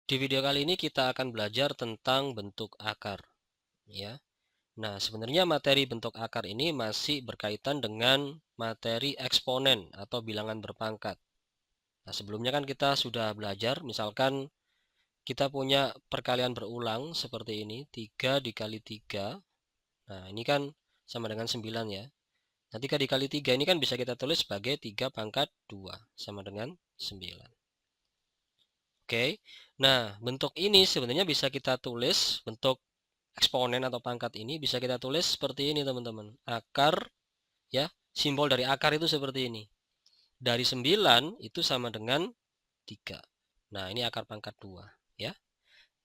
Di video kali ini kita akan belajar tentang bentuk akar, ya. Nah, sebenarnya materi bentuk akar ini masih berkaitan dengan materi eksponen atau bilangan berpangkat. Nah, sebelumnya kan kita sudah belajar, misalkan kita punya perkalian berulang seperti ini, 3 dikali 3. Nah, ini kan sama dengan 9 ya. Nah, 3 dikali 3 ini kan bisa kita tulis sebagai 3 pangkat 2 sama dengan 9. Oke. Nah, bentuk ini sebenarnya bisa kita tulis, bentuk eksponen atau pangkat ini bisa kita tulis seperti ini, teman-teman. Akar, ya, simbol dari akar itu seperti ini. Dari 9 itu sama dengan 3. Nah, ini akar pangkat 2, ya.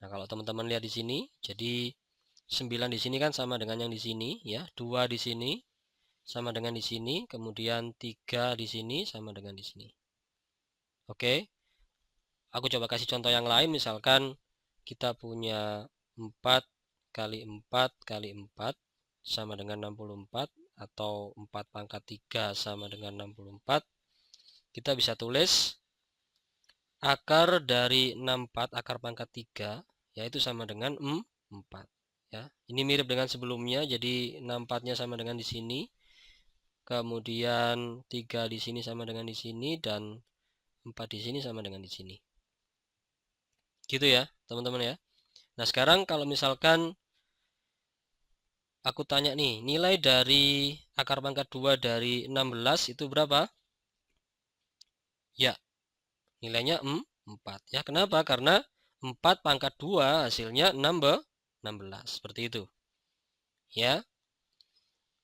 Nah, kalau teman-teman lihat di sini, jadi 9 di sini kan sama dengan yang di sini, ya. 2 di sini sama dengan di sini, kemudian 3 di sini sama dengan di sini. Oke. Aku coba kasih contoh yang lain, misalkan kita punya 4 kali 4 kali 4 sama dengan 64, atau 4 pangkat 3 sama dengan 64. Kita bisa tulis akar dari 64, akar pangkat 3, yaitu sama dengan 4. Ya, ini mirip dengan sebelumnya, jadi 64-nya sama dengan di sini, kemudian 3 di sini sama dengan di sini, dan 4 di sini sama dengan di sini. Gitu ya, teman-teman ya. Nah, sekarang kalau misalkan aku tanya nih, nilai dari akar pangkat 2 dari 16 itu berapa? Ya, nilainya 4. Ya, kenapa? Karena 4 pangkat 2 hasilnya 16. Seperti itu. Ya.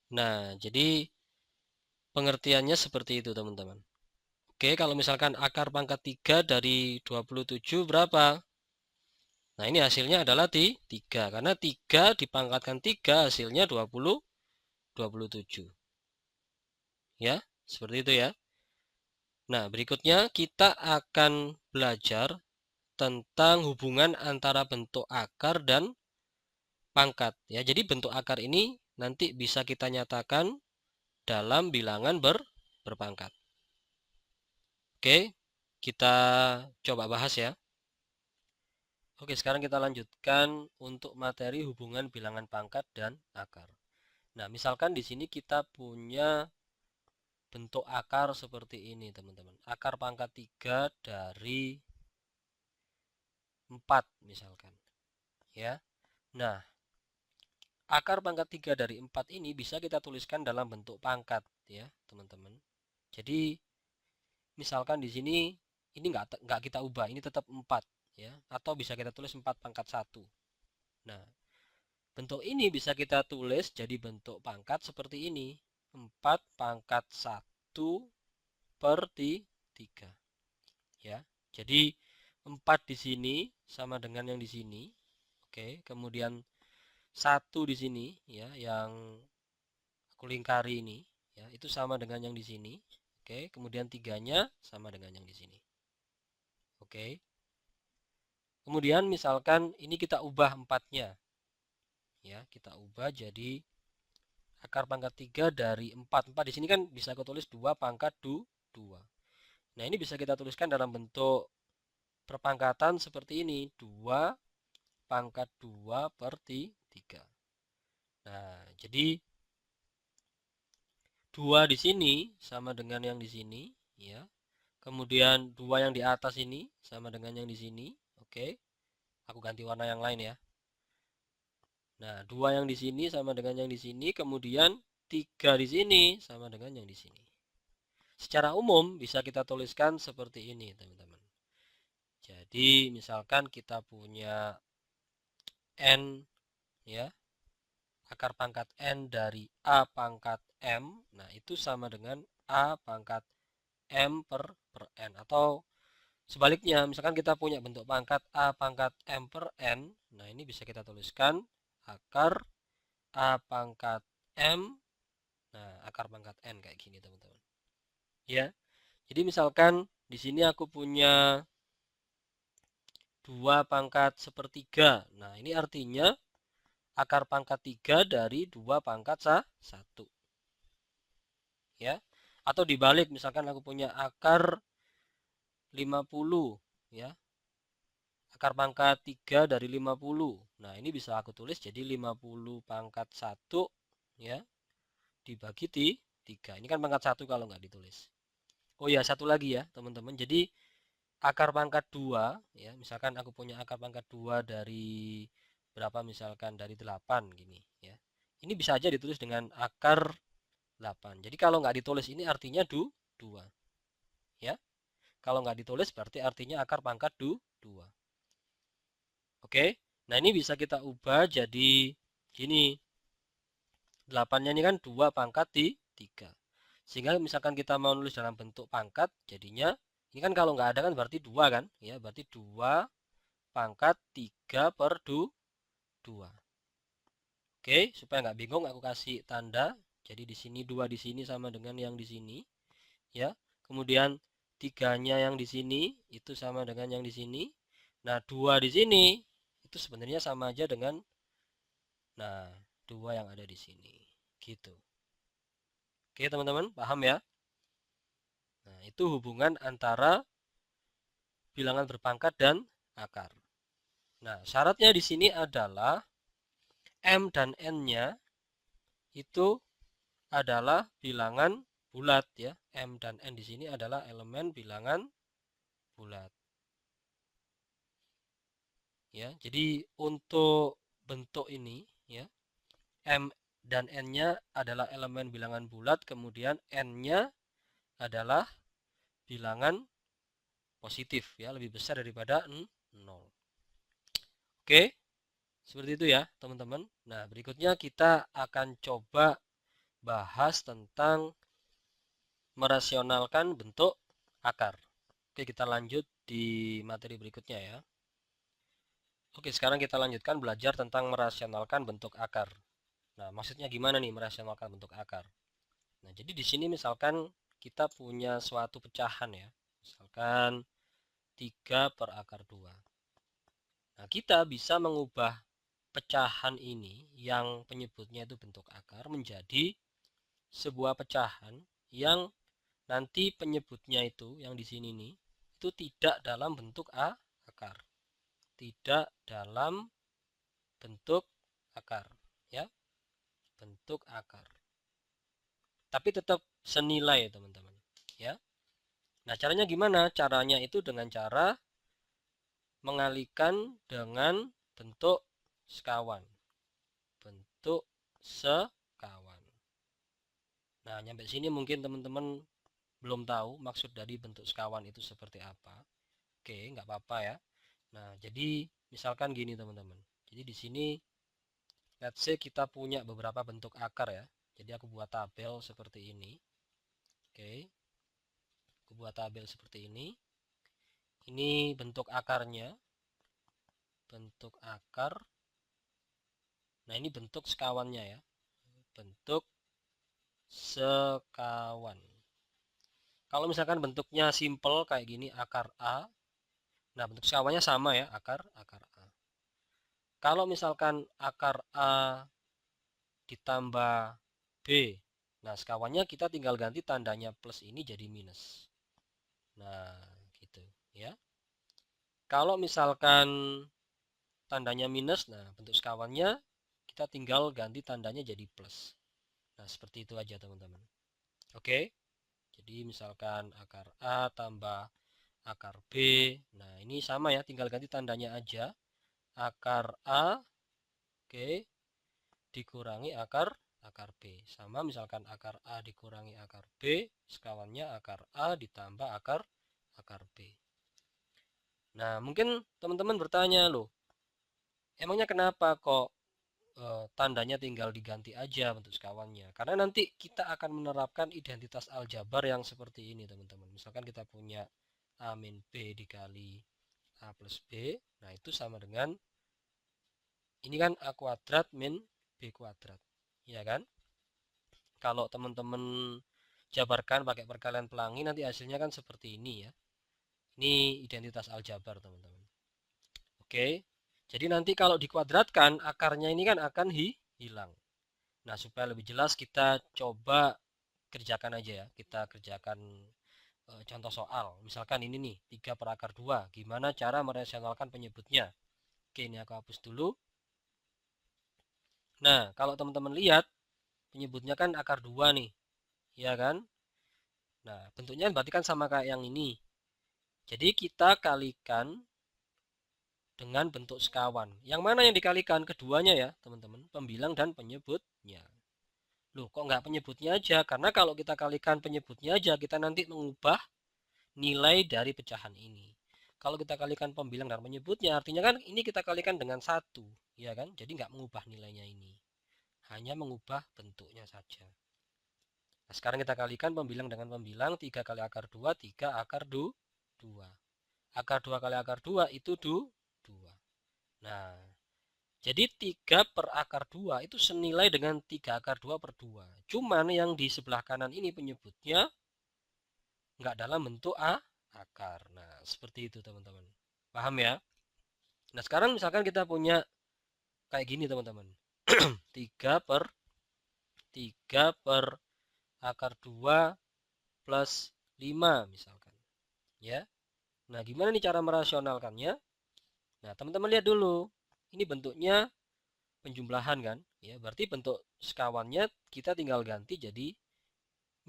Nah, jadi pengertiannya seperti itu, teman-teman. Oke, kalau misalkan akar pangkat 3 dari 27 berapa? Nah, ini hasilnya adalah 3. Karena 3 dipangkatkan 3 hasilnya 27. Ya, seperti itu ya. Nah, berikutnya kita akan belajar tentang hubungan antara bentuk akar dan pangkat. Ya, jadi bentuk akar ini nanti bisa kita nyatakan dalam bilangan berpangkat. Oke, kita coba bahas ya. Oke, sekarang kita lanjutkan untuk materi hubungan bilangan pangkat dan akar. Nah, misalkan di sini kita punya bentuk akar seperti ini, teman-teman. Akar pangkat 3 dari 4 misalkan. Ya. Nah, akar pangkat 3 dari 4 ini bisa kita tuliskan dalam bentuk pangkat ya, teman-teman. Jadi, misalkan di sini ini nggak kita ubah, ini tetap 4 ya, atau bisa kita tulis 4 pangkat 1. Nah, bentuk ini bisa kita tulis jadi bentuk pangkat seperti ini. 4 pangkat 1 per 3 ya. Jadi 4 di sini sama dengan yang di sini. Oke, kemudian 1 di sini ya, yang aku lingkari ini ya, itu sama dengan yang di sini. Oke, kemudian 3-nya sama dengan yang di sini. Oke. Kemudian misalkan ini kita ubah 4-nya. Ya, kita ubah jadi akar pangkat 3 dari 4. 4 di sini kan bisa aku tulis 2 pangkat 2. Nah, ini bisa kita tuliskan dalam bentuk perpangkatan seperti ini. 2 pangkat 2 per 3. Nah, jadi 2 di sini sama dengan yang di sini, ya. Kemudian 2 yang di atas ini sama dengan yang di sini. Oke. Aku ganti warna yang lain ya. Nah, 2 yang di sini sama dengan yang di sini, kemudian 3 di sini sama dengan yang di sini. Secara umum bisa kita tuliskan seperti ini, teman-teman. Jadi, misalkan kita punya n ya, akar pangkat n dari a pangkat m. Nah, itu sama dengan a pangkat m per n, atau sebaliknya, misalkan kita punya bentuk pangkat a pangkat m per n. Nah, ini bisa kita tuliskan akar a pangkat m. Nah, akar pangkat n kayak gini, teman-teman. Ya. Jadi misalkan di sini aku punya 2 pangkat sepertiga. Nah, ini artinya akar pangkat 3 dari 2 pangkat 1. Ya. Atau dibalik, misalkan aku punya akar 50 ya. akar pangkat 3 dari 50. Nah, ini bisa aku tulis jadi 50 pangkat 1 ya, dibagi 3. Ini kan pangkat 1 kalau nggak ditulis. Oh ya, satu lagi ya, teman-teman. Jadi akar pangkat 2 ya, misalkan aku punya akar pangkat 2 dari berapa, misalkan dari 8 gini ya. Ini bisa aja ditulis dengan akar 8. Jadi kalau nggak ditulis ini artinya 2 ya. Kalau nggak ditulis berarti artinya akar pangkat 2. Oke. Nah, ini bisa kita ubah jadi gini. 8-nya ini kan 2 pangkat 3. Sehingga misalkan kita mau nulis dalam bentuk pangkat, jadinya ini kan kalau nggak ada kan berarti 2 kan? Ya, berarti 2 pangkat 3 per 2. Oke, supaya nggak bingung aku kasih tanda. Jadi di sini 2 di sini sama dengan yang di sini, ya. Kemudian 3-nya yang di sini itu sama dengan yang di sini. Nah, 2 di sini itu sebenarnya sama aja dengan 2 yang ada di sini. Gitu. Oke, teman-teman, paham ya? Nah, itu hubungan antara bilangan berpangkat dan akar. Nah, syaratnya di sini adalah M dan N-nya itu adalah bilangan bulat ya. M dan N di sini adalah elemen bilangan bulat. Ya, jadi untuk bentuk ini ya, M dan N-nya adalah elemen bilangan bulat, kemudian N-nya adalah bilangan positif ya, lebih besar daripada 0. Oke, seperti itu ya, teman-teman. Nah, berikutnya kita akan coba bahas tentang merasionalkan bentuk akar. Oke, kita lanjut di materi berikutnya ya. Oke, sekarang kita lanjutkan belajar tentang merasionalkan bentuk akar. Nah, maksudnya gimana nih merasionalkan bentuk akar? Nah, jadi di sini misalkan kita punya suatu pecahan ya. Misalkan 3 per akar 2. Nah, kita bisa mengubah pecahan ini yang penyebutnya itu bentuk akar menjadi sebuah pecahan yang nanti penyebutnya itu yang di sini nih itu tidak dalam bentuk akar. Tidak dalam bentuk akar ya, bentuk akar. Tapi tetap senilai teman-teman ya. Nah, caranya gimana? Caranya itu dengan cara mengalihkan dengan bentuk sekawan. Bentuk sekawan. Nah, nyampe sini mungkin teman-teman belum tahu maksud dari bentuk sekawan itu seperti apa. Oke, nggak apa-apa ya. Nah, jadi misalkan gini teman-teman. Jadi di sini let's say kita punya beberapa bentuk akar ya. Jadi aku buat tabel seperti ini. Oke. Aku buat tabel seperti ini. Ini bentuk akarnya. Bentuk akar. Nah, ini bentuk sekawannya ya. Bentuk sekawan. Kalau misalkan bentuknya simple kayak gini akar A. Nah, bentuk sekawannya sama ya, akar A. Kalau misalkan akar A ditambah B. Nah, sekawannya kita tinggal ganti tandanya plus ini jadi minus. Nah, gitu ya. Kalau misalkan tandanya minus, nah bentuk sekawannya kita tinggal ganti tandanya jadi plus. Nah, seperti itu aja teman-teman. Oke. Jadi misalkan akar A tambah akar B. Nah, ini sama ya, tinggal ganti tandanya aja. Akar A, oke, dikurangi akar B. Sama misalkan akar A dikurangi akar B, sekawannya akar A ditambah akar B. Nah, mungkin teman-teman bertanya loh, emangnya kenapa kok tandanya tinggal diganti aja bentuk sekawannya? Karena nanti kita akan menerapkan identitas aljabar yang seperti ini, teman-teman. Misalkan kita punya A min B dikali A plus B, nah itu sama dengan ini kan A kuadrat min B kuadrat, ya kan? Kalau teman-teman jabarkan pakai perkalian pelangi nanti hasilnya kan seperti ini ya. Ini identitas aljabar teman-teman. Oke, jadi nanti kalau dikuadratkan akarnya ini kan akan hilang. Nah, supaya lebih jelas kita coba kerjakan aja ya. Kita kerjakan contoh soal. Misalkan ini nih, 3 per akar 2. Gimana cara merasionalkan penyebutnya? Oke, ini aku hapus dulu. Nah, kalau teman-teman lihat, penyebutnya kan akar 2 nih. Ya kan? Nah, bentuknya berarti kan sama kayak yang ini. Jadi kita kalikan dengan bentuk sekawan. Yang mana yang dikalikan? Keduanya ya, teman-teman. Pembilang dan penyebutnya. Loh, kok nggak penyebutnya aja? Karena kalau kita kalikan penyebutnya aja, kita nanti mengubah nilai dari pecahan ini. Kalau kita kalikan pembilang dan penyebutnya, artinya kan ini kita kalikan dengan 1. Ya kan? Jadi nggak mengubah nilainya ini. Hanya mengubah bentuknya saja. Nah, sekarang kita kalikan pembilang dengan pembilang. 3 kali akar 2, 3 akar 2. Akar 2 kali akar 2 itu 2. Nah, jadi 3 per akar 2 itu senilai dengan 3 akar 2 per 2. Cuman yang di sebelah kanan ini penyebutnya nggak dalam bentuk akar. Nah, seperti itu teman-teman. Paham ya? Nah, sekarang misalkan kita punya kayak gini teman-teman. 3 per akar 2 plus 5 misalkan. Ya. Nah, gimana nih cara merasionalkannya? Nah, teman-teman lihat dulu. Ini bentuknya penjumlahan kan? Ya, berarti bentuk sekawannya kita tinggal ganti jadi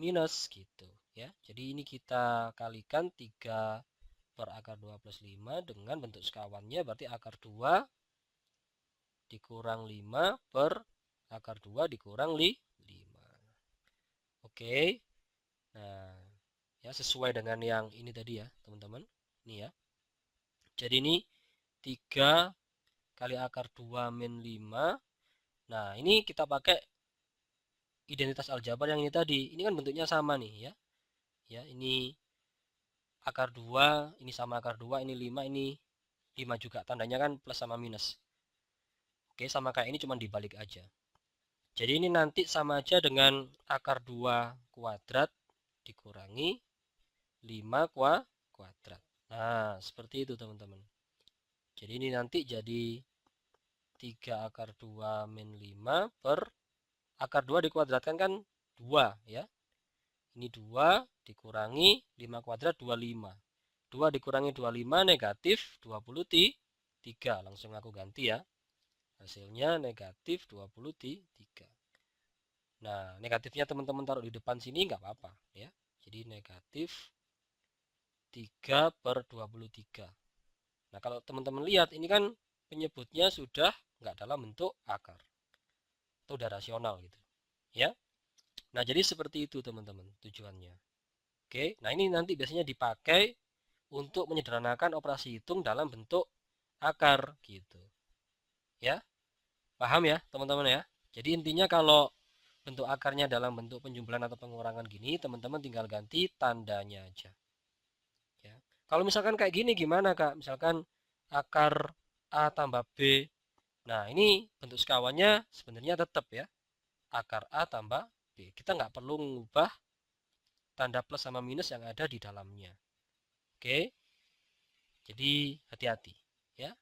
minus gitu. Ya, jadi ini kita kalikan 3 per akar 2 plus 5 dengan bentuk sekawannya berarti akar 2 dikurang 5 per akar 2 dikurang 5. Oke. Nah, ya sesuai dengan yang ini tadi ya, teman-teman. Ini ya. Jadi ini 3 kali akar 2 min 5. Nah, ini kita pakai identitas aljabar yang ini tadi. Ini kan bentuknya sama nih ya. Ya, ini akar 2, ini sama akar 2, ini 5, ini 5 juga. Tandanya kan plus sama minus. Oke, sama kayak ini cuma dibalik aja. Jadi ini nanti sama aja dengan akar 2 kuadrat dikurangi 5 kuadrat. Nah, seperti itu teman-teman. Jadi ini nanti jadi 3 akar 2 min 5 per akar 2 dikuadratkan kan 2 ya. Ini 2 dikurangi 5 kuadrat 25. 2 dikurangi 25 negatif 23. Langsung aku ganti ya. Hasilnya negatif 23. Nah, negatifnya teman-teman taruh di depan sini nggak apa-apa ya. Jadi negatif 3 per 23. Nah, kalau teman-teman lihat ini kan penyebutnya sudah nggak dalam bentuk akar. Itu udah rasional gitu. Ya. Nah, jadi seperti itu teman-teman tujuannya. Oke, nah ini nanti biasanya dipakai untuk menyederhanakan operasi hitung dalam bentuk akar gitu. Ya. Paham ya, teman-teman ya? Jadi intinya kalau bentuk akarnya dalam bentuk penjumlahan atau pengurangan gini, teman-teman tinggal ganti tandanya aja. Ya. Kalau misalkan kayak gini gimana, Kak? Misalkan akar A tambah B. Nah, ini bentuk sekawannya sebenarnya tetap ya. Akar A tambah B. Kita nggak perlu mengubah tanda plus sama minus yang ada di dalamnya. Oke? Jadi hati-hati ya.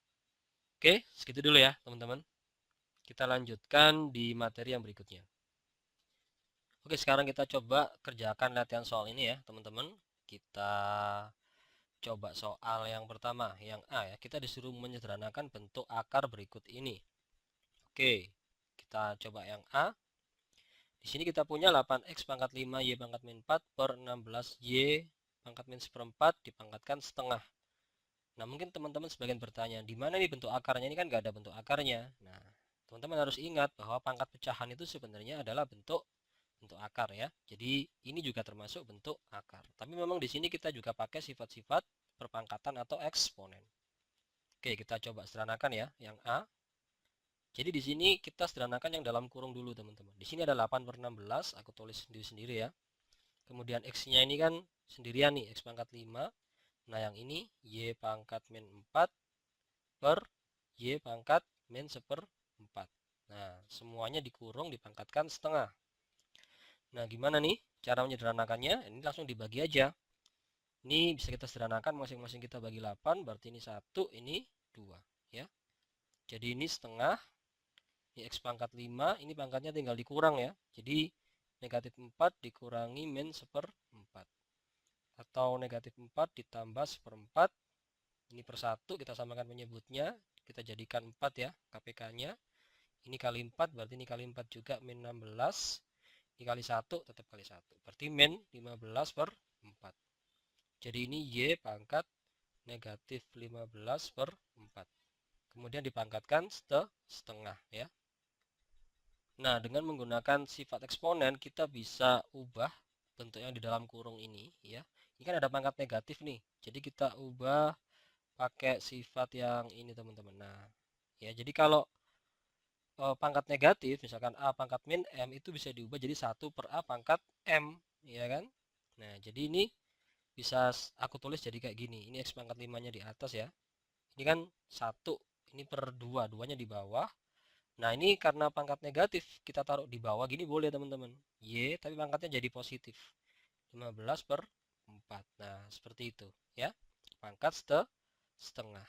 Oke, segitu dulu ya, teman-teman. Kita lanjutkan di materi yang berikutnya. Oke, sekarang kita coba kerjakan latihan soal ini ya, teman-teman. Kita coba soal yang pertama, yang A ya. Kita disuruh menyederhanakan bentuk akar berikut ini. Oke, kita coba yang A. Di sini kita punya 8x pangkat 5 y pangkat min 4 per 16 y pangkat min seperempat dipangkatkan setengah. Nah, mungkin teman-teman sebagian bertanya, di mana nih bentuk akarnya? Ini kan nggak ada bentuk akarnya. Nah, teman-teman harus ingat bahwa pangkat pecahan itu sebenarnya adalah bentuk akar ya. Jadi ini juga termasuk bentuk akar. Tapi memang di sini kita juga pakai sifat-sifat perpangkatan atau eksponen. Oke, kita coba sederhanakan ya, yang A. Jadi di sini kita sederhanakan yang dalam kurung dulu teman-teman. Di sini ada 8 per 16, aku tulis sendiri-sendiri ya. Kemudian X-nya ini kan sendirian nih, X pangkat 5. Nah yang ini Y pangkat min 4 per Y pangkat min seperempat. Nah semuanya dikurung dipangkatkan setengah. Nah gimana nih cara menyederhanakannya? Ini langsung dibagi aja. Ini bisa kita sederhanakan masing-masing kita bagi 8, berarti ini 1, ini 2 ya. Jadi ini setengah. Ini X pangkat 5, ini pangkatnya tinggal dikurang ya. Jadi negatif 4 dikurangi min seperempat. atau negatif 4 ditambah seperempat. Ini per 1 kita samakan penyebutnya. Kita jadikan 4 ya KPK-nya. Ini kali 4 berarti ini kali 4 juga min 16. Ini kali 1 tetap kali 1. Berarti min 15 per 4. Jadi ini Y pangkat negatif 15 per 4. Kemudian dipangkatkan setengah ya. Nah, dengan menggunakan sifat eksponen kita bisa ubah bentuk yang di dalam kurung ini ya. Ini kan ada pangkat negatif nih. Jadi kita ubah pakai sifat yang ini teman-teman. Nah, ya jadi kalau pangkat negatif misalkan A pangkat min M itu bisa diubah jadi 1 per A pangkat M ya kan. Nah, jadi ini bisa aku tulis jadi kayak gini. Ini X pangkat 5-nya di atas ya. Ini kan 1, ini per 2, 2-nya di bawah. Nah, ini karena pangkat negatif, kita taruh di bawah gini boleh teman-teman. Y, tapi pangkatnya jadi positif. 15 per 4. Nah, seperti itu ya. Pangkat setengah.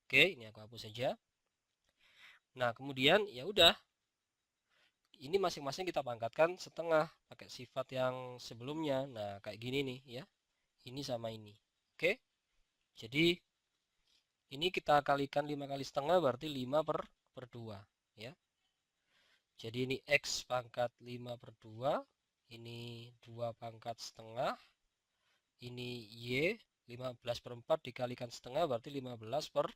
Oke, ini aku hapus saja. Nah, kemudian ya udah. Ini masing-masing kita pangkatkan setengah pakai sifat yang sebelumnya. Nah, kayak gini nih ya. Ini sama ini. Oke. Jadi ini kita kalikan 5 kali setengah berarti 5 per 2 ya. Jadi ini X pangkat 5 per 2, ini 2 pangkat setengah, ini Y 15 per 4 dikalikan setengah berarti 15 per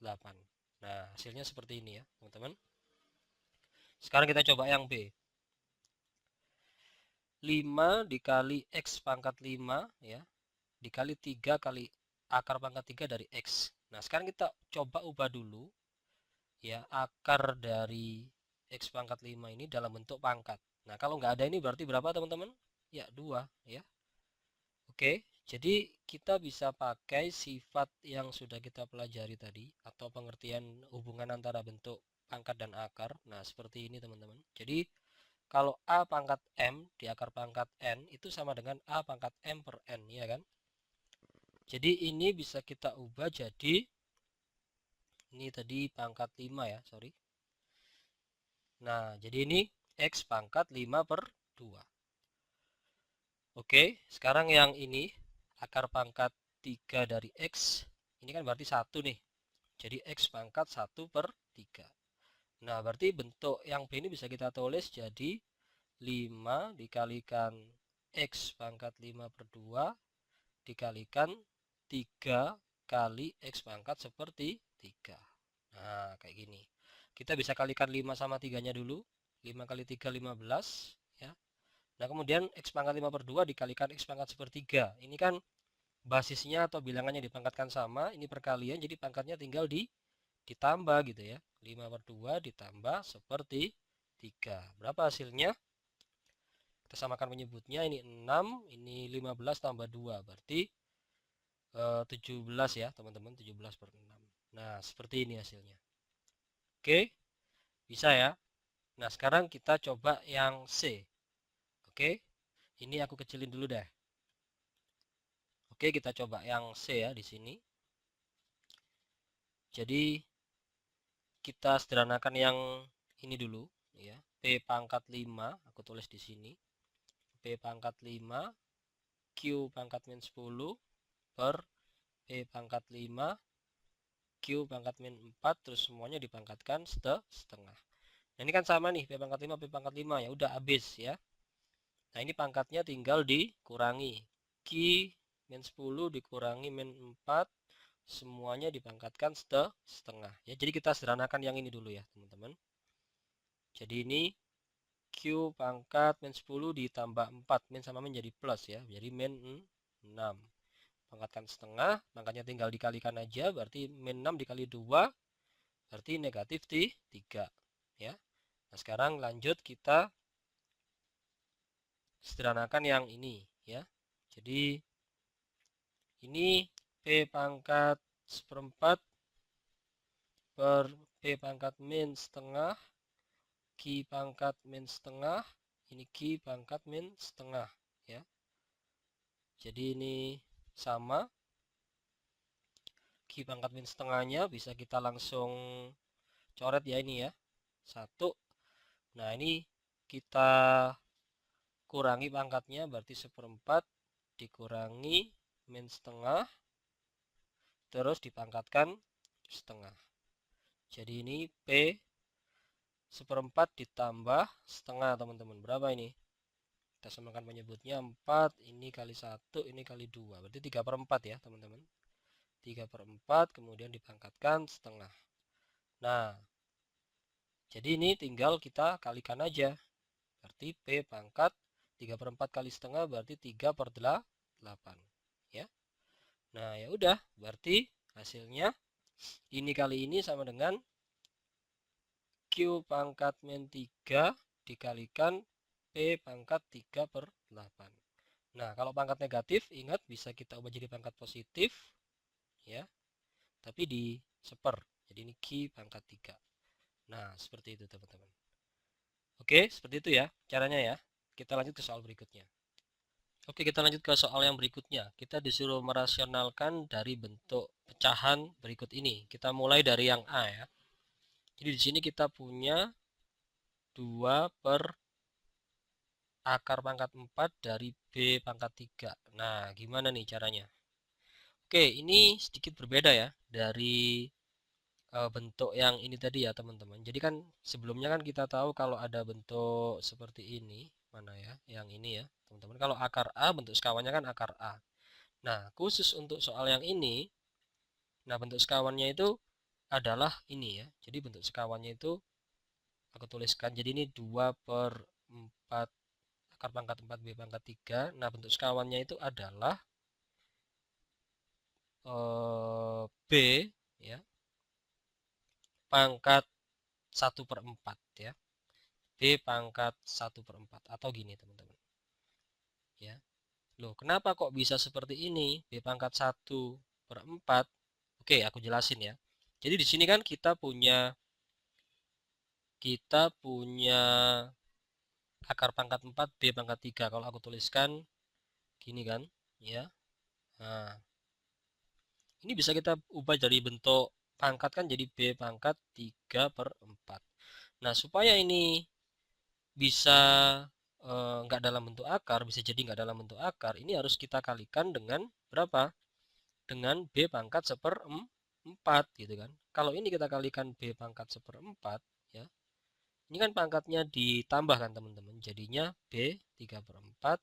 8. Nah, hasilnya seperti ini ya, teman-teman. Sekarang kita coba yang B. 5 dikali X pangkat 5 ya, dikali 3 kali akar pangkat 3 dari X. Nah, sekarang kita coba ubah dulu ya akar dari X pangkat 5 ini dalam bentuk pangkat. Nah, kalau nggak ada ini berarti berapa teman-teman? Ya, 2 ya. Oke, jadi kita bisa pakai sifat yang sudah kita pelajari tadi atau pengertian hubungan antara bentuk pangkat dan akar. Nah, seperti ini teman-teman. Jadi, kalau A pangkat M di akar pangkat N itu sama dengan A pangkat M per N, ya kan? Jadi, ini bisa kita ubah jadi, ini tadi pangkat 5 ya, sorry. Nah, jadi ini X pangkat 5 per 2. Oke, sekarang yang ini akar pangkat 3 dari X, ini kan berarti 1 nih. Jadi X pangkat 1 per 3. Nah, berarti bentuk yang B ini bisa kita tulis jadi 5 dikalikan X pangkat 5 per 2 dikalikan 3 kali X pangkat seperti 3. Nah, kayak gini. Kita bisa kalikan 5 sama 3-nya dulu. 5 kali 3, 15. Ya. Nah, kemudian X pangkat 5 per 2 dikalikan X pangkat sepertiga. Ini kan basisnya atau bilangannya dipangkatkan sama, ini perkalian, jadi pangkatnya tinggal ditambah gitu ya. 5 per 2 ditambah seperti 3. Berapa hasilnya? Kita samakan penyebutnya, ini 6, ini 15 tambah 2, berarti 17 ya teman-teman, 17 per 6. Nah, seperti ini hasilnya. Oke, bisa ya. Nah, sekarang kita coba yang C. Oke, ini aku kecilin dulu deh. Oke, kita coba yang C ya di sini. Jadi kita sederhanakan yang ini dulu ya. P pangkat 5 aku tulis di sini. P pangkat 5 Q pangkat min 10 per P pangkat 5 Q pangkat min 4 terus semuanya dipangkatkan setengah. Nah, ini kan sama nih P pangkat 5 P pangkat 5 ya udah habis ya. Nah, ini pangkatnya tinggal dikurangi. Q min 10 dikurangi min 4 semuanya dipangkatkan setengah ya. Jadi kita sederhanakan yang ini dulu ya teman-teman. Jadi ini Q pangkat min 10 ditambah 4 min sama min jadi plus ya, jadi min 6. Pangkatkan setengah, pangkatnya tinggal dikalikan aja, berarti min 6 dikali 2 berarti negatif 3 ya. Nah, sekarang lanjut kita sederhanakan yang ini ya. Jadi ini P pangkat seperempat per P pangkat min setengah Q pangkat min setengah, ini Q pangkat min setengah ya. Jadi ini sama. Q pangkat min setengahnya bisa kita langsung coret ya ini ya. 1. Nah, ini kita kurangi pangkatnya berarti seperempat dikurangi min setengah, terus dipangkatkan setengah. Jadi ini P seperempat ditambah setengah, teman-teman. Berapa ini? Kita samakan penyebutnya 4, ini kali 1, ini kali 2. Berarti 3/4 ya, teman-teman. 3/4, kemudian dipangkatkan setengah. Nah, jadi ini tinggal kita kalikan aja. Berarti P pangkat 3/4 kali setengah berarti 3/8. Ya. Nah, ya udah, berarti hasilnya ini kali ini sama dengan Q pangkat min 3 dikalikan P pangkat 3/8. Nah, kalau pangkat negatif, ingat bisa kita ubah jadi pangkat positif, ya. Tapi di seper. Jadi ini Q pangkat 3. Nah, seperti itu, teman-teman. Oke, seperti itu ya caranya ya. Kita lanjut ke soal berikutnya. Oke, kita lanjut ke soal yang berikutnya. Kita disuruh merasionalkan dari bentuk pecahan berikut ini. Kita mulai dari yang A ya. Jadi di sini kita punya 2 per akar pangkat 4 dari B pangkat 3. Nah, gimana nih caranya? Oke, ini sedikit berbeda ya dari bentuk yang ini tadi ya, teman-teman. Jadi kan sebelumnya kan kita tahu kalau ada bentuk seperti ini, mana ya? Yang ini ya, teman-teman. Kalau akar A, bentuk sekawannya kan akar A. Nah, khusus untuk soal yang ini, nah bentuk sekawannya itu adalah ini ya. Jadi bentuk sekawannya itu aku tuliskan. Jadi ini 2/4 akar pangkat 4 B pangkat 3. Nah, bentuk sekawannya itu adalah B ya, pangkat 1/4 ya. B pangkat 1/4 atau gini, teman-teman. Ya. Loh, kenapa kok bisa seperti ini? B pangkat 1/4. Oke, aku jelasin ya. Jadi di sini kan kita punya akar pangkat 4 B pangkat 3. Kalau aku tuliskan gini kan, ya. Nah, ini bisa kita ubah dari bentuk pangkat kan jadi B pangkat 3/4. Nah, supaya ini bisa nggak dalam bentuk akar, bisa jadi nggak dalam bentuk akar, ini harus kita kalikan dengan berapa? Dengan B pangkat 1/4 gitu kan. Kalau ini kita kalikan B pangkat 1/4 ya. Ini kan pangkatnya ditambah kan, teman-teman. Jadinya B 3/4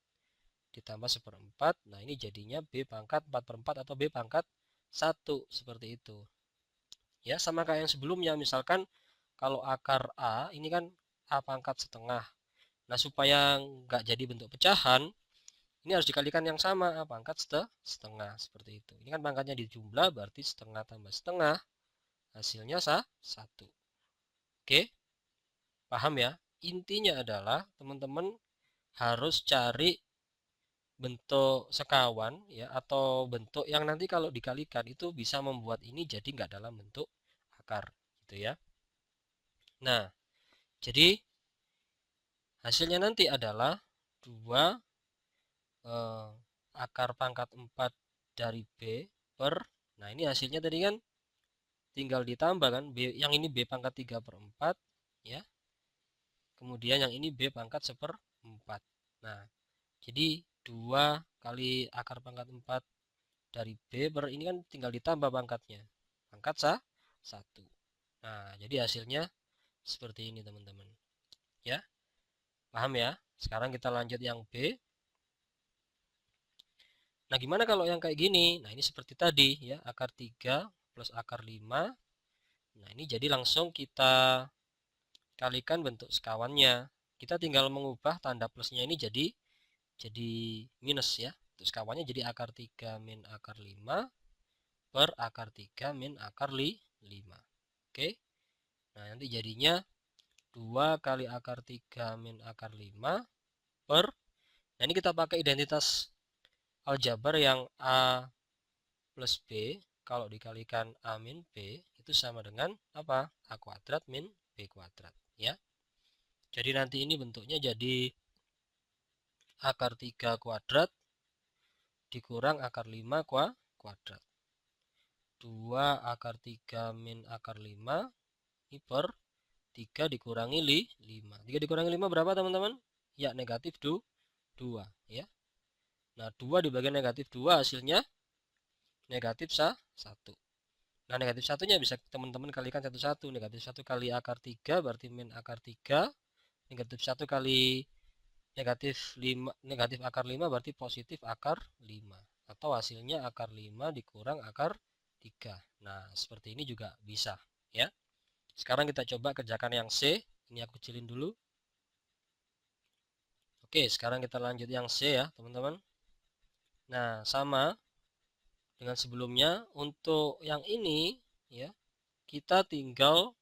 ditambah 1/4. Nah, ini jadinya B pangkat 4/4 atau B pangkat 1 seperti itu. Ya, sama kayak yang sebelumnya. Misalkan kalau akar A ini kan A pangkat setengah. Nah, supaya nggak jadi bentuk pecahan, ini harus dikalikan yang sama, A pangkat setengah, seperti itu. Ini kan pangkatnya dijumlah, berarti setengah tambah setengah, hasilnya 1. Oke, paham ya? Intinya adalah teman-teman harus cari bentuk sekawan ya, atau bentuk yang nanti kalau dikalikan itu bisa membuat ini jadi nggak dalam bentuk akar, gitu ya. Nah, jadi hasilnya nanti adalah 2 akar pangkat 4 dari B per, nah ini hasilnya tadi kan tinggal ditambah kan, B, yang ini B pangkat 3/4 ya, kemudian yang ini B pangkat 1/4. Nah, jadi 2 kali akar pangkat 4 dari B per ini kan tinggal ditambah pangkatnya, pangkat 1. Nah, jadi hasilnya seperti ini, teman-teman ya. Paham ya? Sekarang kita lanjut yang B. Nah, gimana kalau yang kayak gini? Nah, ini seperti tadi ya, akar 3 plus akar 5. Nah, ini jadi langsung kita kalikan bentuk sekawannya. Kita tinggal mengubah tanda plusnya ini jadi minus ya. Bentuk sekawannya jadi akar 3 min akar 5 per akar 3 min akar 5. Oke. Nah, nanti jadinya 2 kali akar 3 min akar 5 per, nah ini kita pakai identitas aljabar yang A plus B kalau dikalikan A min B itu sama dengan apa? A kuadrat min B kuadrat ya. Jadi nanti ini bentuknya jadi akar 3 kuadrat dikurang akar 5 kuadrat. 2 akar 3 min akar 5 ini per 3 dikurangi 5. 3 dikurangi 5 berapa, teman-teman? Ya, negatif 2 ya. Nah, 2 dibagi negatif 2 hasilnya negatif 1. Nah, negatif satunya bisa teman-teman kalikan satu-satu. Negatif 1 kali akar 3 berarti min akar 3. Negatif 1 kali negatif akar 5 berarti positif akar 5. Atau hasilnya akar 5 dikurang akar 3. Nah, seperti ini juga bisa, ya. Sekarang kita coba kerjakan yang C. Ini aku kecilin dulu. Oke, sekarang kita lanjut yang C ya, teman-teman. Nah, sama dengan sebelumnya. Untuk yang ini, ya, kita tinggal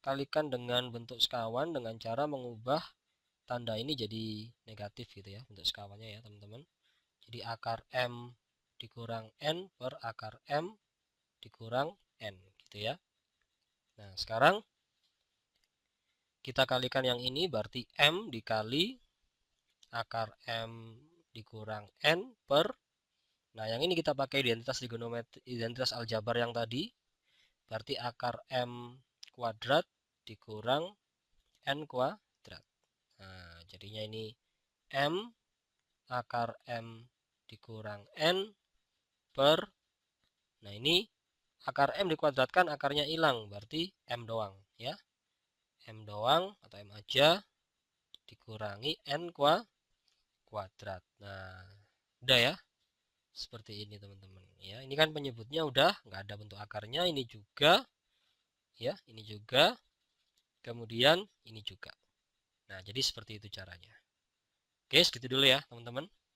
kalikan dengan bentuk sekawan dengan cara mengubah tanda ini jadi negatif gitu ya, bentuk sekawannya ya, teman-teman. Jadi akar M dikurang N per akar M dikurang N gitu ya. Nah, sekarang kita kalikan yang ini berarti M dikali akar M dikurang N per, nah yang ini kita pakai identitas trigonometri, identitas aljabar yang tadi, berarti akar M kuadrat dikurang N kuadrat. Nah, jadinya ini M akar M dikurang N per, nah ini akar M dikuadratkan akarnya hilang, berarti M doang ya. M doang atau M aja dikurangi N kuadrat. Nah, udah ya. Seperti ini teman-teman. Ya, ini kan penyebutnya udah nggak ada bentuk akarnya, ini juga ya, ini juga. Kemudian ini juga. Nah, jadi seperti itu caranya. Oke, segitu dulu ya, teman-teman.